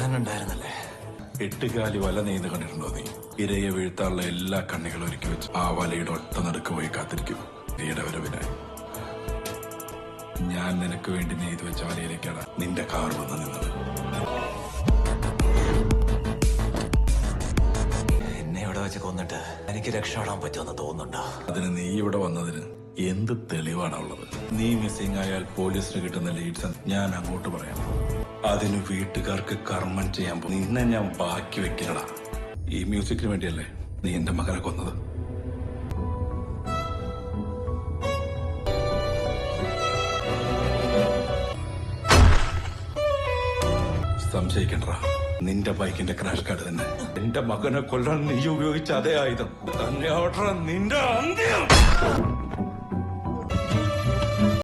കൂട്ടുകാരനുണ്ടായിരുന്നല്ലേ? എട്ടുകാലി വല നെയ്ത് കണ്ടിട്ടുണ്ടോ നീ? ഇരയെ വീഴ്ത്താനുള്ള എല്ലാ കണ്ണികളും ഒരുക്കി വെച്ച് ആ വലയുടെ ഒറ്റ നടുക്ക് പോയി കാത്തിരിക്കും ഇരയുടെ വരവിനെ. ഞാൻ നിനക്ക് വേണ്ടി നെയ്ത് വെച്ച വലയിലേക്കാണ് നിന്റെ കാർ വന്ന് നിന്നത്. എന്നെ ഇവിടെ വെച്ച് കൊന്നിട്ട് എനിക്ക് രക്ഷപ്പെടാൻ പറ്റുമെന്ന് തോന്നുന്നുണ്ടോ? അതിന് നീ ഇവിടെ വന്നതിന് എന്ത് തെളിവാണുള്ളത്? നീ മിസ്സിംഗ് ആയാൽ പോലീസിന് കിട്ടുന്ന ലീഡ്സ് ഞാൻ അങ്ങോട്ട് പറയാം. അതിന് വീട്ടുകാർക്ക് കർമ്മം ചെയ്യാൻ നിന്നെ ഞാൻ ബാക്കി വെക്കണടാ. ഈ മ്യൂസിക്കിന് വേണ്ടിയല്ലേ നീ എന്റെ മകനെ കൊന്നത്? സംശയിക്കണ്ട, നിന്റെ ബൈക്കിന്റെ ക്രാഷ് കാർഡ് തന്നെ എന്റെ മകനെ കൊല്ലാൻ നീ ഉപയോഗിച്ച അതേ ആയുധം തന്നെ. നിന്റെ അന്ത്യം